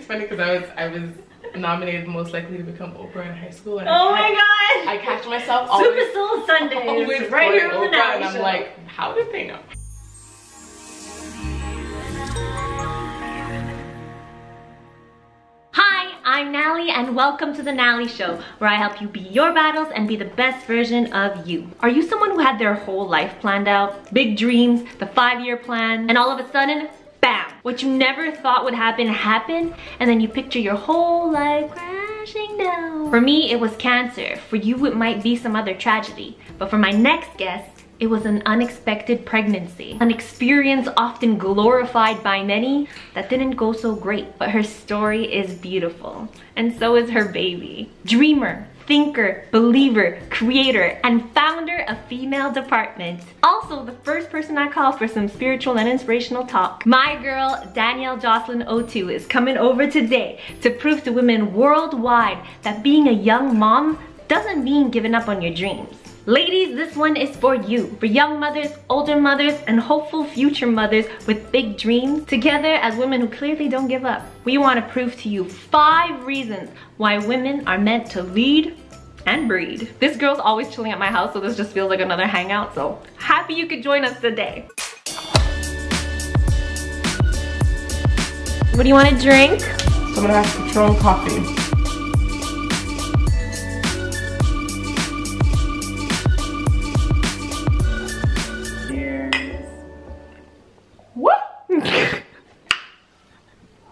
funny because I was nominated most likely to become Oprah in high school. And oh my god! I catch myself always, Super Soul Sundays, always right here on the Oprah, Nalie and I'm Show. like, how did they know? Hi, I'm Nalie and welcome to the Nalie Show, where I help you be your battles and be the best version of you. Are you someone who had their whole life planned out? Big dreams, the 5-year plan, and all of a sudden, bam! What you never thought would happen happened, and then you picture your whole life crashing down. For me, it was cancer. For you, it might be some other tragedy. But for my next guest, it was an unexpected pregnancy. An experience often glorified by many that didn't go so great. But her story is beautiful, and so is her baby. Dreamer, thinker, believer, creator, and founder of Female Department. Also, the first person I call for some spiritual and inspirational talk. My girl, Danielle-Jocelyne Otou, is coming over today to prove to women worldwide that being a young mom doesn't mean giving up on your dreams. Ladies, this one is for you. For young mothers, older mothers, and hopeful future mothers with big dreams. Together as women who clearly don't give up. We want to prove to you 5 reasons why women are meant to lead and breed. This girl's always chilling at my house, so this just feels like another hangout. So happy you could join us today. What do you want to drink? So I'm gonna have Patron coffee.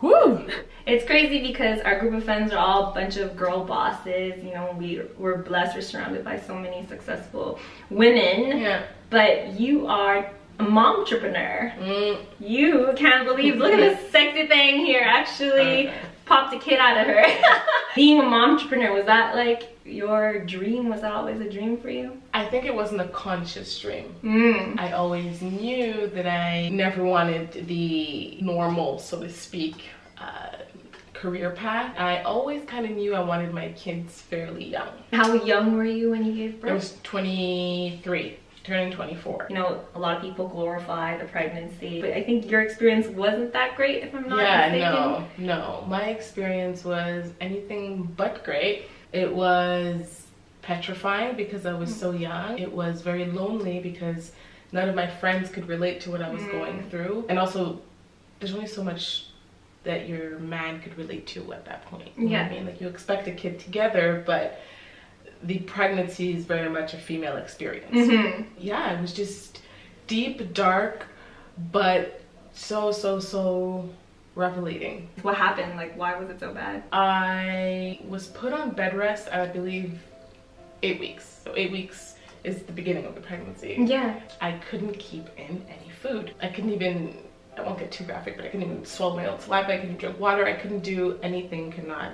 Woo! It's crazy because our group of friends are all a bunch of girl bosses. You know, we're blessed, we're surrounded by so many successful women. Yeah. But you are a momtrepreneur. You can't believe, look at this sexy thing here. Actually popped a kid out of her. Being a momtrepreneur, was that like your dream? Was that always a dream for you? I think it wasn't a conscious dream. I always knew that I never wanted the normal, so to speak, career path. I always kind of knew I wanted my kids fairly young. How young were you when you gave birth? I was 23, turning 24. You know, a lot of people glorify the pregnancy, but I think your experience wasn't that great, if I'm not mistaken. No. My experience was anything but great. It was petrifying because I was so young. It was very lonely because none of my friends could relate to what I was going through. And also, there's only so much that your man could relate to at that point. You know what I mean? Like, you expect a kid together, but the pregnancy is very much a female experience. Yeah, it was just deep, dark, but so revelating. What happened? Like, why was it so bad? I was put on bed rest at, I believe, 8 weeks. So 8 weeks is the beginning of the pregnancy. Yeah. I couldn't keep in any food. I couldn't even, I won't get too graphic, but I couldn't even swallow my own saliva. I couldn't drink water. I couldn't do anything, could not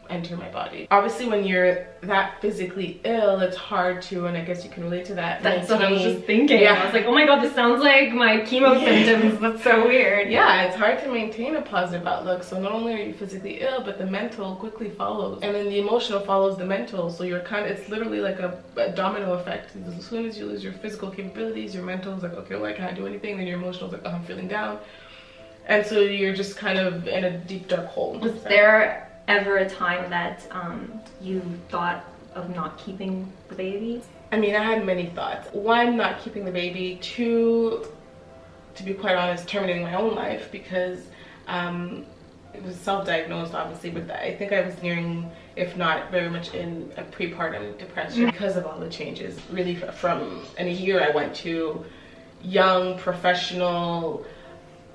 enter my body. Obviously, when you're that physically ill, it's hard to, and I guess you can relate to that. That's what I was just thinking. Yeah. I was like, oh my god, this sounds like my chemo symptoms. That's so weird. Yeah, it's hard to maintain a positive outlook. So not only are you physically ill, but the mental quickly follows. And then the emotional follows the mental. So you're kind of, it's literally like a domino effect. As soon as you lose your physical capabilities, your mental is like, okay, well, I can't do anything. Then your emotional is like, oh, I'm feeling down. And so you're just kind of in a deep, dark hole. Was there ever a time that you thought of not keeping the baby? I mean, I had many thoughts. 1, not keeping the baby. 2, to be quite honest, terminating my own life because it was self-diagnosed, obviously, but I think I was nearing, if not very much in a prepartum depression because of all the changes. Really, from in a year I went to young, professional,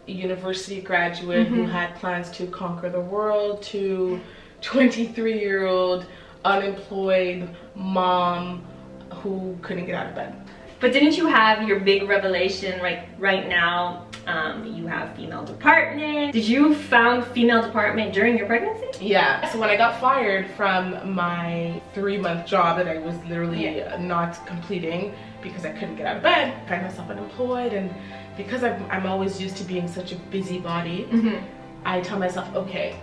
university graduate who had plans to conquer the world to 23-year-old unemployed mom who couldn't get out of bed. But didn't you have your big revelation right now? You have Female Department. Did you found Female Department during your pregnancy? Yeah. So when I got fired from my 3-month job that I was literally not completing because I couldn't get out of bed, I found myself unemployed, and because I'm always used to being such a busybody, I tell myself, okay,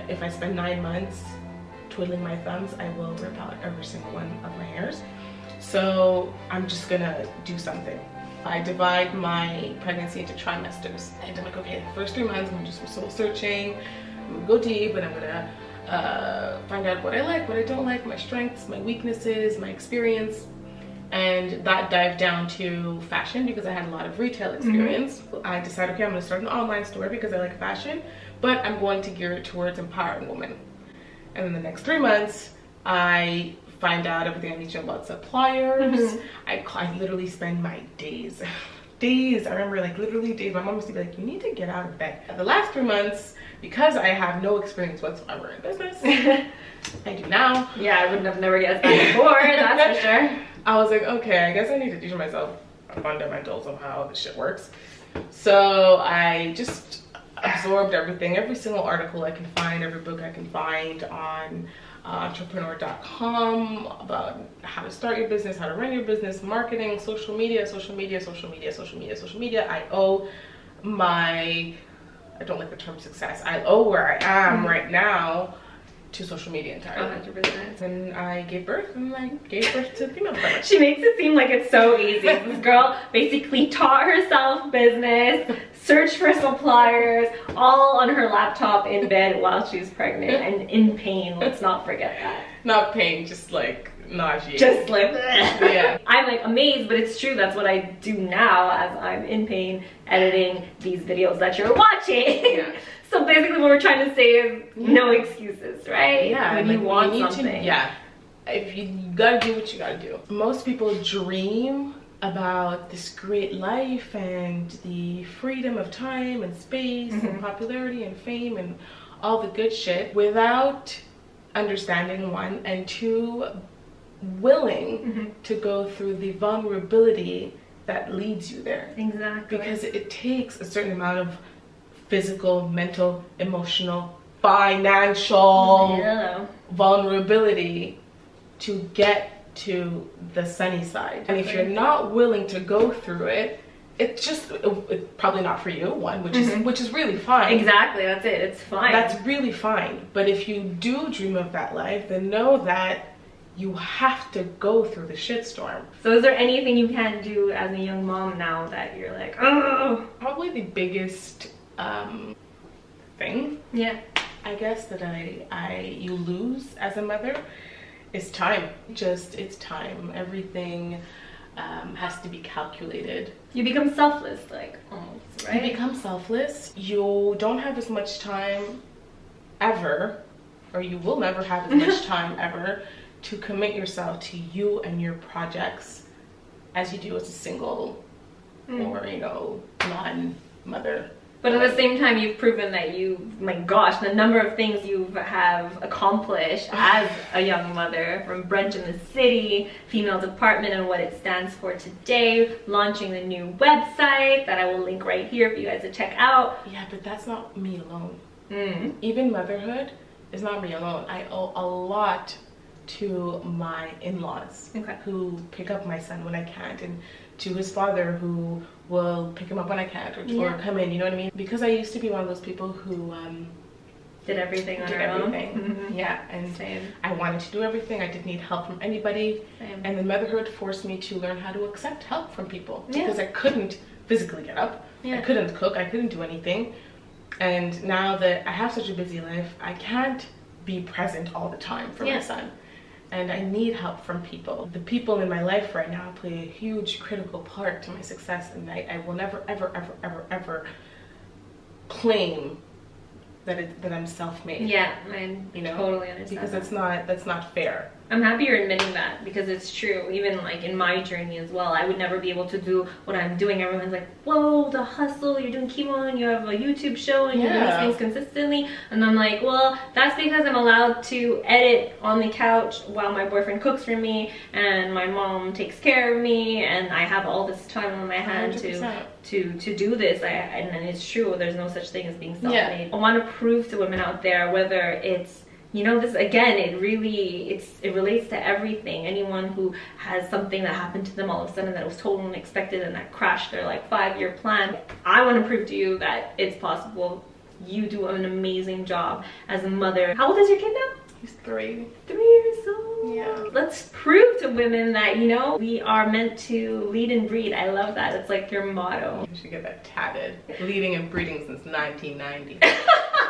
if I spend 9 months twiddling my thumbs, I will rip out every single one of my hairs. So I'm just gonna do something. I divide my pregnancy into trimesters. And I'm like, okay, the first 3 months I'm just soul searching, I'm gonna go deep, and I'm gonna find out what I like, what I don't like, my strengths, my weaknesses, my experience. And that dived down to fashion because I had a lot of retail experience. I decided, okay, I'm gonna start an online store because I like fashion, but I'm going to gear it towards empowering women. And in the next 3 months, I find out everything I need to know about suppliers. I literally spend my days. I remember, like, literally days. My mom used to be like, you need to get out of bed. The last 3 months, because I have no experience whatsoever in business, I do now. Yeah, I would have never guessed that before, that's for sure. I was like, okay, I guess I need to teach myself fundamentals of how this shit works. So I just absorbed everything, every single article I can find, every book I can find on Momtrepreneur.com about how to start your business, how to run your business, marketing, social media. I owe I don't like the term success. I owe where I am right now to social media entirely. 100%. And I gave birth, and I gave birth to female empowerment. She makes it seem like it's so easy. This girl basically taught herself business, searched for suppliers, all on her laptop in bed while she was pregnant and in pain. Let's not forget that. Not pain, just like nausea. Just like, yeah. I'm like amazed, but it's true. That's what I do now as I'm in pain editing these videos that you're watching. Yeah. So basically what we're trying to say is no excuses, right? Yeah. When like, you want need something. to, yeah. If you gotta do what you gotta do. Most people dream about this great life and the freedom of time and space and popularity and fame and all the good shit without understanding, one, and two, willing to go through the vulnerability that leads you there. Exactly. Because it takes a certain amount of physical, mental, emotional, financial vulnerability to get to the sunny side. And if you're not willing to go through it, it's probably not for you, one, which is really fine. Exactly, that's it, it's fine. That's really fine. But if you do dream of that life, then know that you have to go through the shitstorm. So is there anything you can do as a young mom now that you're like, oh? Probably the biggest thing, I guess, that you lose as a mother is time. It's time. Everything has to be calculated. You become selfless, like, almost, right? You become selfless. You don't have as much time ever, or you will never have as much time ever to commit yourself to you and your projects as you do as a single or, you know, non-mother. But at the same time, you've proven that my gosh, the number of things you have accomplished as a young mother, from brunch in the city, female department and what it stands for today, launching the new website that I will link right here for you guys to check out. Yeah, but that's not me alone. Even motherhood is not me alone. I owe a lot to my in-laws who pick up my son when I can't, and to his father who will pick him up when I can't, or come in, you know what I mean? Because I used to be one of those people who did everything on her own. Yeah, and I wanted to do everything. I didn't need help from anybody. And then motherhood forced me to learn how to accept help from people because I couldn't physically get up. I couldn't cook. I couldn't do anything. And now that I have such a busy life, I can't be present all the time for my son. And I need help from people. The people in my life right now play a huge critical part to my success, and I will never, ever, ever, ever, ever claim that I'm self-made. Yeah, I totally understand. Because that's not fair. I'm happy you're admitting that, because it's true. Even like in my journey as well, I would never be able to do what I'm doing. Everyone's like, whoa, the hustle, you're doing chemo and you have a YouTube show and you're doing these things consistently. And I'm like, well, that's because I'm allowed to edit on the couch while my boyfriend cooks for me and my mom takes care of me, and I have all this time on my hand to do this. And it's true, there's no such thing as being self-made. I want to prove to women out there, whether it's, you know, this again, it relates to everything. Anyone who has something that happened to them all of a sudden that was totally unexpected and that crashed their like 5-year plan, I want to prove to you that it's possible. You do an amazing job as a mother. How old is your kid now? He's 3. 3 years old. Yeah. Let's prove to women that, you know, we are meant to lead and breed. I love that. It's like your motto. You should get that tatted. Leading and breeding since 1990.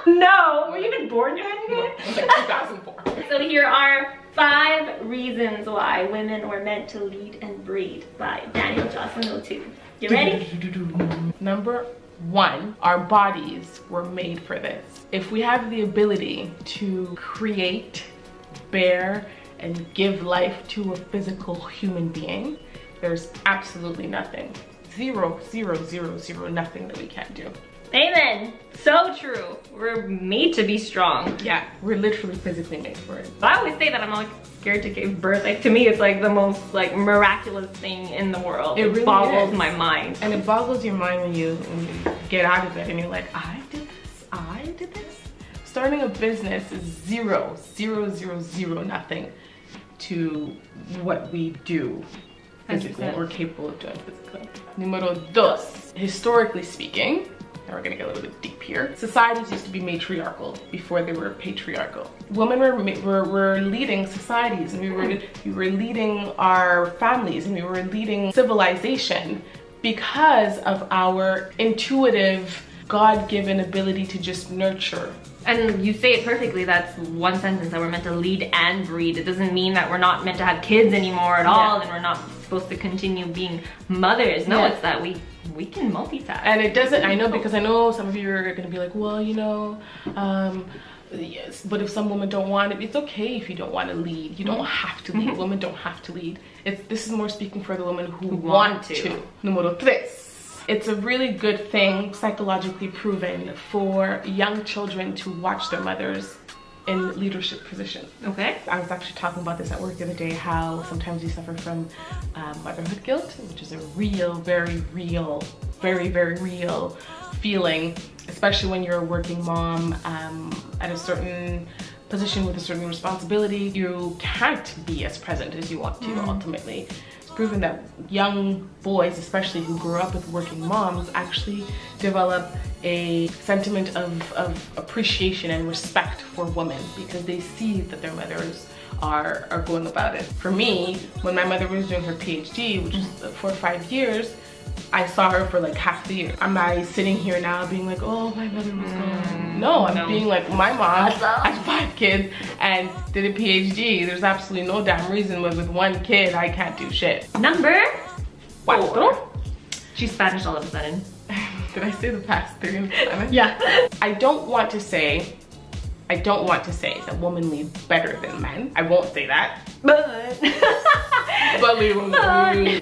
No, were you even born yet? It was like 2004. So here are 5 reasons why women were meant to lead and breed by Danielle-Jocelyne Otou. You ready? Number 1, our bodies were made for this. If we have the ability to create, bear, and give life to a physical human being, there's absolutely nothing. Zero, nothing that we can't do. Amen. So true. We're made to be strong. Yeah, we're literally physically made for it. But I always say that I'm like scared to give birth. Like to me, it's like the most like miraculous thing in the world. It really boggles is. my mind. And it boggles your mind when you get out of it and you're like, I did this. Starting a business is zero, nothing to what we do physically, 100%. we're capable of doing physically. Numero 2, historically speaking, now we're gonna get a little bit deep here. Societies used to be matriarchal before they were patriarchal. Women were leading societies, and we were leading our families, and we were leading civilization because of our intuitive, God-given ability to just nurture. And you say it perfectly. That's one sentence, that we're meant to lead and breed. It doesn't mean that we're not meant to have kids anymore at all, and we're not supposed to continue being mothers. No, it's that we can multitask. And it doesn't, I know, because I know some of you are gonna be like, well, you know, yes, but if some women don't want it, it's okay if you don't want to lead. You don't have to lead. Women don't have to lead. This is more speaking for the women who want to. Numero 3. It's a really good thing, psychologically proven, for young children to watch their mothers in leadership positions. Okay. I was actually talking about this at work the other day, how sometimes you suffer from motherhood guilt, which is a real, very real feeling, especially when you're a working mom at a certain position with a certain responsibility. You can't be as present as you want to ultimately. Proven that young boys, especially who grew up with working moms, actually develop a sentiment of appreciation and respect for women because they see that their mothers are going about it. For me, when my mother was doing her PhD, which was 4 or 5 years, I saw her for like half the year. Am I sitting here now being like, oh, my mother was gone? No, I'm being like, my mom had 5 kids and did a PhD. There's absolutely no damn reason with 1 kid I can't do shit. Number 4. 4. She's Spanish all of a sudden. Did I say the past 3 in Spanish? Yeah. I don't want to say that women lead better than men. I won't say that. But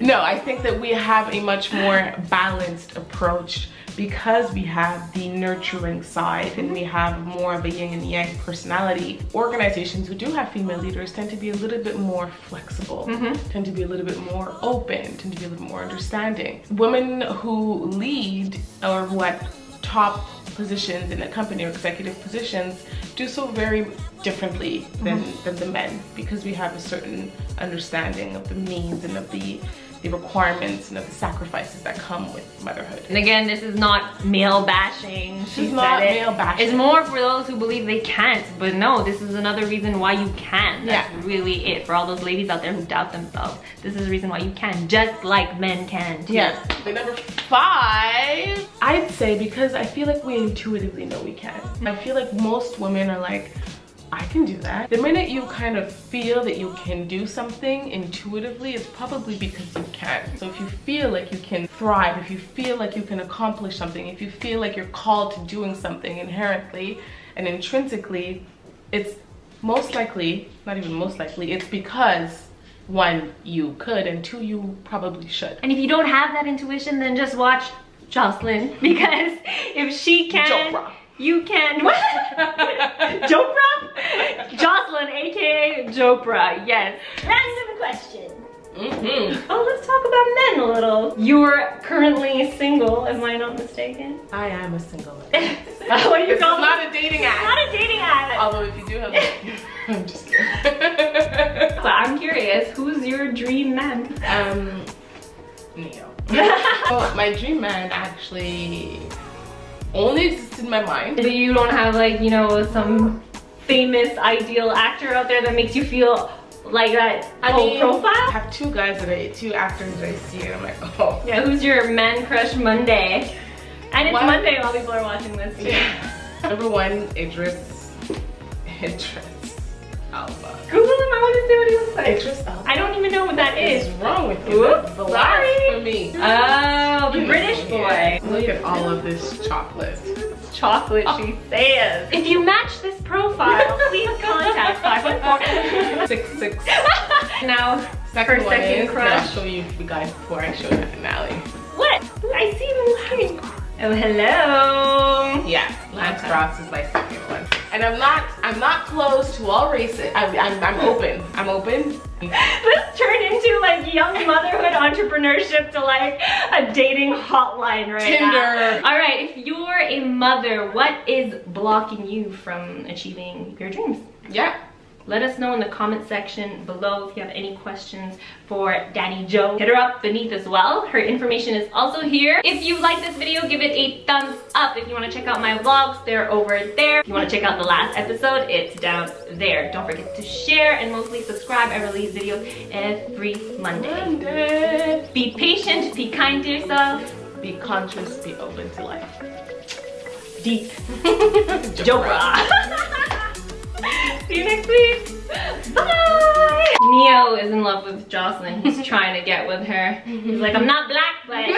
no, I think that we have a much more balanced approach because we have the nurturing side and we have more of a yin and yang personality. Organizations who do have female leaders tend to be a little bit more flexible, tend to be a little bit more open, tend to be a little more understanding. Women who lead or who at top positions in a company or executive positions do so very differently than the men, because we have a certain understanding of the means and of the requirements and of the sacrifices that come with motherhood. And again, this is not male bashing. She's not male bashing. It's more for those who believe they can't, but no, this is another reason why you can. That's really it. For all those ladies out there who doubt themselves, this is the reason why you can, just like men can too. Yeah. The number 5, I'd say, because I feel like we intuitively know we can. I feel like most women are like, I can do that. The minute you kind of feel that you can do something intuitively, it's probably because you can. So if you feel like you can thrive, if you feel like you can accomplish something, if you feel like you're called to doing something inherently and intrinsically, it's most likely, not even most likely, it's because 1, you could, and 2, you probably should. And if you don't have that intuition, then just watch Jocelyn, because if she can, Jopra. You can. What? Jopra? Jocelyn, aka Jopra, yes. Random question. Oh, let's talk about men a little. You're currently single, am I not mistaken? I am a single man. What do you call it? It's not a dating app. Not a dating app. Although if you do have I'm just kidding. So I'm curious, who's your dream man? Neo. So my dream man actually only exists in my mind. But you don't have like, you know, some famous ideal actor out there that makes you feel Like that whole profile? I have two actors that I see and I'm like, oh. Yeah, who's your man crush Monday? And it's Monday while people are watching this too. Yeah. Number one, Idris Elba. Google him, I want to see what he looks like. Idris Elba? I don't even know what that is. What's wrong with you? Oops, sorry. For me. Oh, the British boy. Look at all of this chocolate. Chocolate, she says. If you match this profile, please contact 514-66. Now, Second one is, crush. I'll show you guys before I show you Nalie. What? I see them laughing. Oh, hello. Yeah, Lance Frost is my second one. And I'm not closed to all races. I'm open. I'm open. This turned into like young motherhood entrepreneurship to like a dating hotline right Tinder. now. All right, if you're a mother, what is blocking you from achieving your dreams? Yeah. Let us know in the comment section below if you have any questions for Danny Jo. Hit her up beneath as well. Her information is also here. If you like this video, give it a thumbs up. If you want to check out my vlogs, they're over there. If you want to check out the last episode, it's down there. Don't forget to share and mostly subscribe. I release videos every Monday. Be patient, be kind to yourself. Be conscious, be open to life. Deep. Jopra. See you next week. Bye. Neo is in love with Jocelyn. He's trying to get with her. He's like, I'm not black, but